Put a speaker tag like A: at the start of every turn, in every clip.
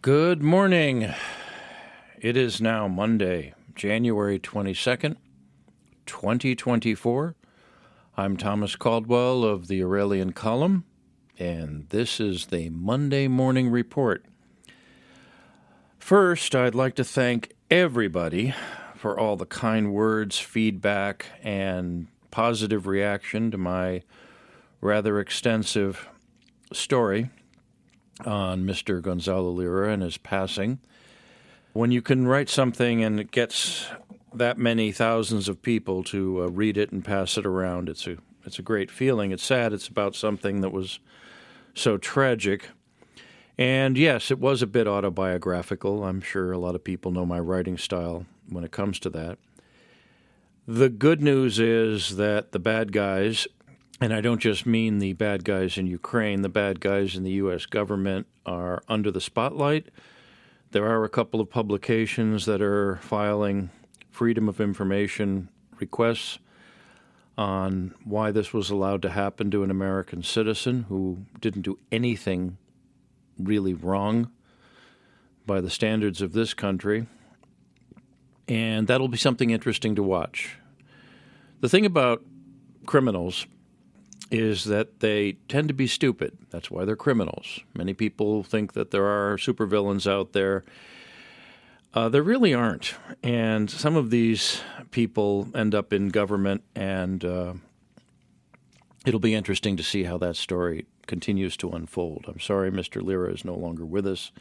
A: Good morning. It is now Monday, January 22nd, 2024. I'm Thomas Caldwell of the Aurelian Column, and this is the Monday Morning Report. First, I'd like to thank everybody for all the kind words, feedback, and positive reaction to my rather extensive story on Mr. Gonzalo Lira and his passing. When you can write something and it gets that many thousands of people to read it and pass it around, it's a great feeling. It's sad. It's about something that was so tragic. And yes, it was a bit autobiographical. I'm sure a lot of people know my writing style when it comes to that. The good news is that the bad guys, and I don't just mean the bad guys in Ukraine, the bad guys in the U.S. government are under the spotlight. There are a couple of publications that are filing freedom of information requests on why this was allowed to happen to an American citizen who didn't do anything really wrong by the standards of this country. And that'll be something interesting to watch. The thing about criminals is that they tend to be stupid. That's why they're criminals. Many people think that there are supervillains out there. There really aren't. And some of these people end up in government, and it'll be interesting to see how that story continues to unfold. I'm sorry Mr. Lira is no longer with us.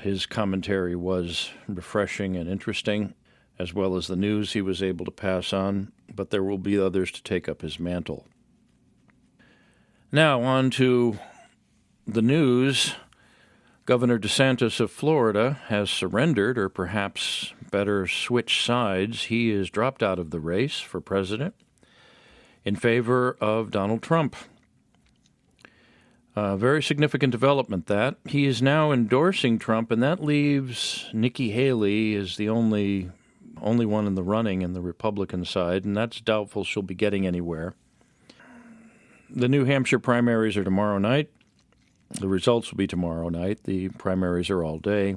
A: His commentary was refreshing and interesting, as well as the news he was able to pass on, but there will be others to take up his mantle. Now, on to the news. Governor DeSantis of Florida has surrendered, or perhaps better, switched sides. He has dropped out of the race for president in favor of Donald Trump. Very significant development, that. He is now endorsing Trump, and that leaves Nikki Haley as the only one in the running in the Republican side, and that's doubtful she'll be getting anywhere. The New Hampshire primaries are tomorrow night. The results will be tomorrow night. The primaries are all day.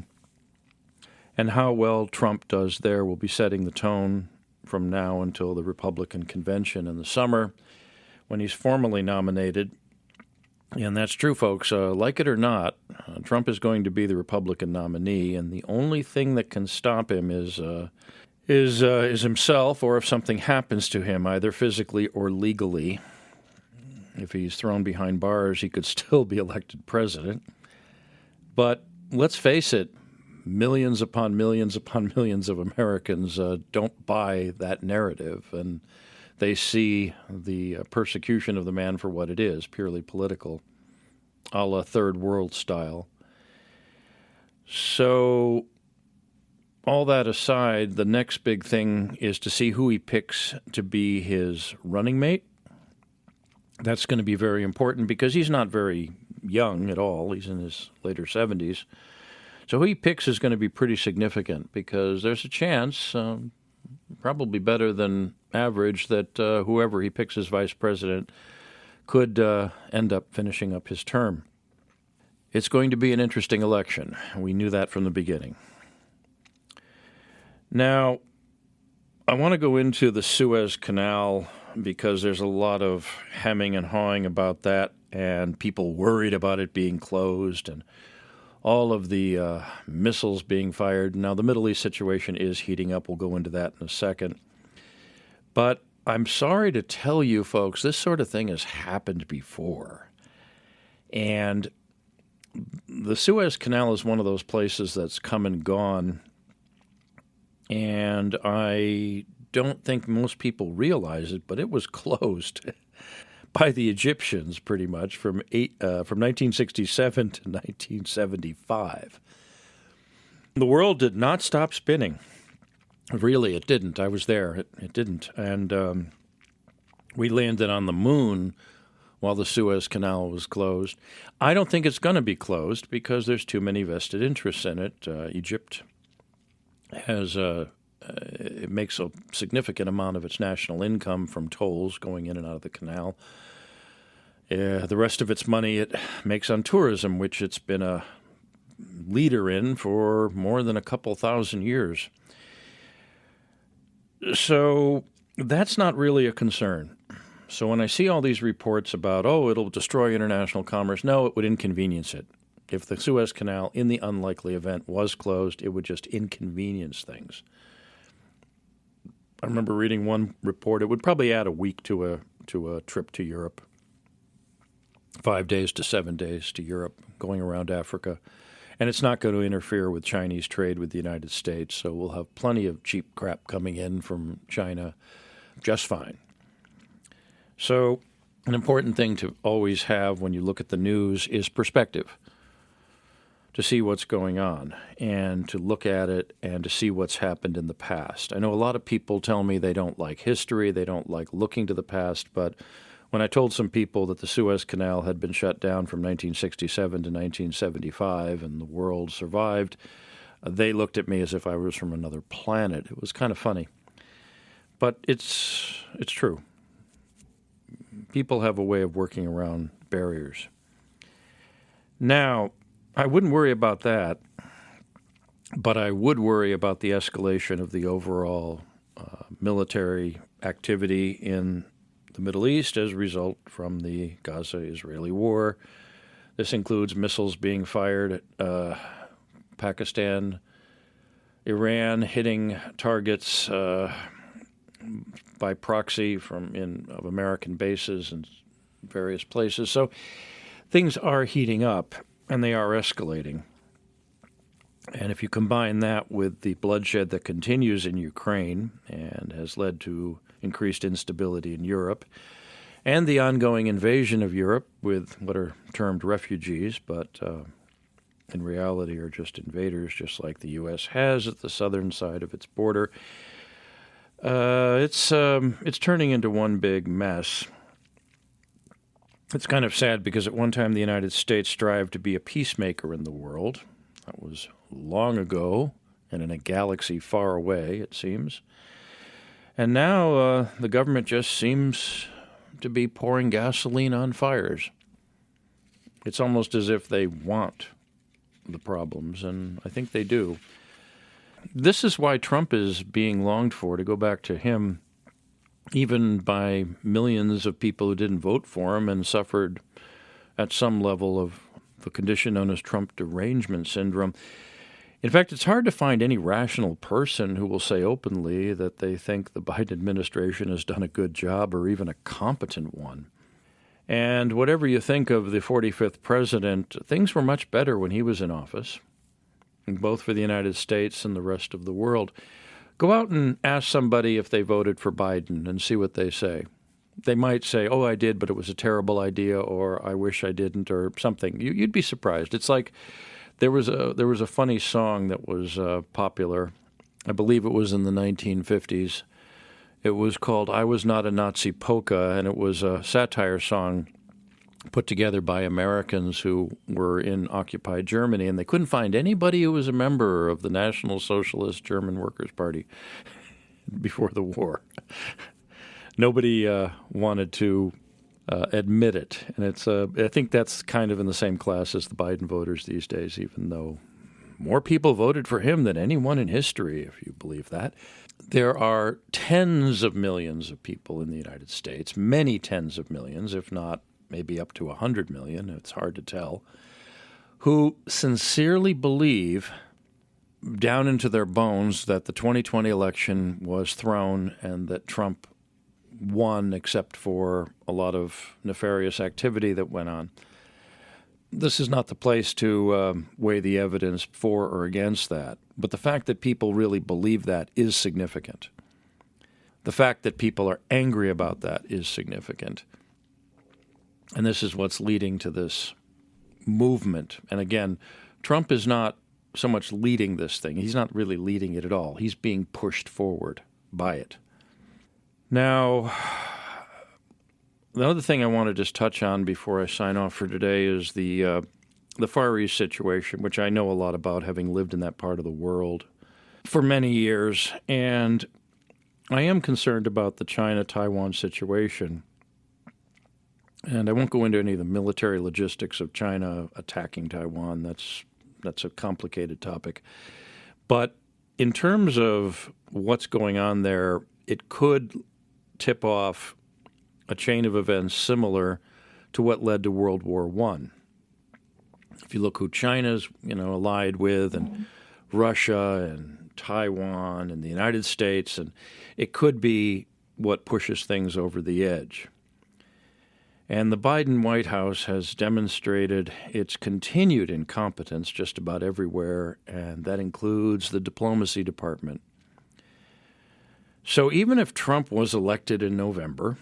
A: And how well Trump does there will be setting the tone from now until the Republican convention in the summer, when he's formally nominated. And that's true, folks. Like it or not, Trump is going to be the Republican nominee, and the only thing that can stop him is himself, or if something happens to him, either physically or legally. If he's thrown behind bars, he could still be elected president. But let's face it, millions upon millions upon millions of Americans don't buy that narrative, and they see the persecution of the man for what it is, purely political, a la third world style. So all that aside, the next big thing is to see who he picks to be his running mate. That's going to be very important because he's not very young at all. He's in his later 70s. So who he picks is going to be pretty significant because there's a chance, probably better than average, that whoever he picks as vice president could end up finishing up his term. It's going to be an interesting election. We knew that from the beginning. Now, I want to go into the Suez Canal because there's a lot of hemming and hawing about that, and people worried about it being closed and all of the missiles being fired. Now, the Middle East situation is heating up. We'll go into that in a second. But I'm sorry to tell you, folks, this sort of thing has happened before. And the Suez Canal is one of those places that's come and gone, and I don't think most people realize it, but it was closed by the Egyptians pretty much from 1967 to 1975. The world did not stop spinning. Really, it didn't. I was there. It didn't. And we landed on the moon while the Suez Canal was closed. I don't think it's going to be closed because there's too many vested interests in it. Egypt has it makes a significant amount of its national income from tolls going in and out of the canal. The rest of its money it makes on tourism, which it's been a leader in for more than a couple thousand years. So that's not really a concern. So when I see all these reports about, oh, it'll destroy international commerce, no, it would inconvenience it. If the Suez Canal, in the unlikely event, was closed, it would just inconvenience things. I remember reading one report. It would probably add a week to a trip to Europe, 5 days to 7 days to Europe, going around Africa. And it's not going to interfere with Chinese trade with the United States, so we'll have plenty of cheap crap coming in from China just fine. So an important thing to always have when you look at the news is perspective, to see what's going on and to look at it and to see what's happened in the past. I know a lot of people tell me they don't like history, they don't like looking to the past, but when I told some people that the Suez Canal had been shut down from 1967 to 1975 and the world survived, they looked at me as if I was from another planet. It was kind of funny. But it's true. People have a way of working around barriers. Now, I wouldn't worry about that, but I would worry about the escalation of the overall military activity in the Middle East as a result from the Gaza-Israeli war. This includes missiles being fired at Pakistan, Iran hitting targets by proxy of American bases in various places. So things are heating up. And they are escalating. And if you combine that with the bloodshed that continues in Ukraine and has led to increased instability in Europe, and the ongoing invasion of Europe with what are termed refugees, but in reality are just invaders, just like the U.S. has at the southern side of its border, it's turning into one big mess. It's kind of sad because at one time the United States strived to be a peacemaker in the world. That was long ago and in a galaxy far away, it seems. And now the government just seems to be pouring gasoline on fires. It's almost as if they want the problems, and I think they do. This is why Trump is being longed for, to go back to him, even by millions of people who didn't vote for him and suffered at some level of the condition known as Trump derangement syndrome. In fact, it's hard to find any rational person who will say openly that they think the Biden administration has done a good job or even a competent one. And whatever you think of the 45th president, things were much better when he was in office, both for the United States and the rest of the world. Go out and ask somebody if they voted for Biden and see what they say. They might say, oh, I did, but it was a terrible idea, or I wish I didn't, or something. You'd be surprised. It's like there was a funny song that was popular. I believe it was in the 1950s. It was called I Was Not a Nazi Polka, and it was a satire song put together by Americans who were in occupied Germany, and they couldn't find anybody who was a member of the National Socialist German Workers' Party before the war. Nobody wanted to admit it, and I think that's kind of in the same class as the Biden voters these days, even though more people voted for him than anyone in history, if you believe that. There are tens of millions of people in the United States, many tens of millions, if not maybe up to 100 million, it's hard to tell, who sincerely believe down into their bones that the 2020 election was thrown and that Trump won, except for a lot of nefarious activity that went on. This is not the place to weigh the evidence for or against that, but the fact that people really believe that is significant. The fact that people are angry about that is significant. And this is what's leading to this movement. And again, Trump is not so much leading this thing. He's not really leading it at all. He's being pushed forward by it. Now, the other thing I want to just touch on before I sign off for today is the Far East situation, which I know a lot about, having lived in that part of the world for many years. And I am concerned about the China-Taiwan situation. And I won't go into any of the military logistics of China attacking Taiwan. That's that's a complicated topic. But in terms of what's going on there, it could tip off a chain of events similar to what led to World War I. If you look who China's, allied with, and Russia and Taiwan and the United States, and it could be what pushes things over the edge. And the Biden White House has demonstrated its continued incompetence just about everywhere, and that includes the diplomacy department. So even if Trump was elected in November,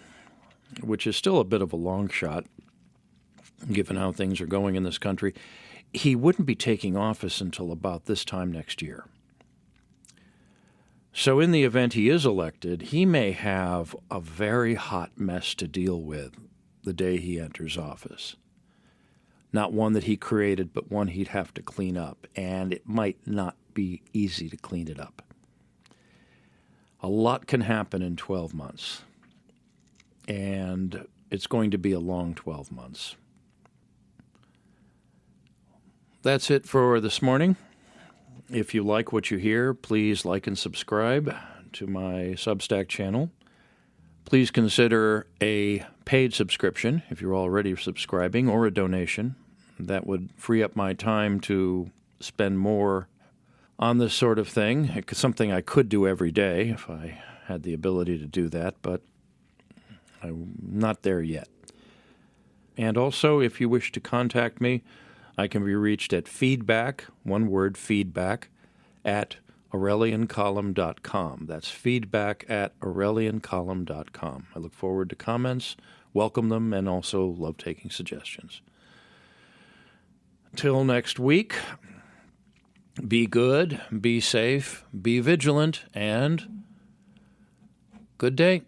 A: which is still a bit of a long shot, given how things are going in this country, he wouldn't be taking office until about this time next year. So in the event he is elected, he may have a very hot mess to deal with the day he enters office. Not one that he created, but one he'd have to clean up, and it might not be easy to clean it up. A lot can happen in 12 months, and it's going to be a long 12 months. That's it for this morning. If you like what you hear, please like and subscribe to my Substack channel. Please consider a paid subscription if you're already subscribing, or a donation. That would free up my time to spend more on this sort of thing. It's something I could do every day if I had the ability to do that, but I'm not there yet. And also, if you wish to contact me, I can be reached at feedback, one word, feedback, at AurelianColumn.com. That's feedback at AurelianColumn.com. I look forward to comments, welcome them, and also love taking suggestions. Till next week, be good, be safe, be vigilant, and good day.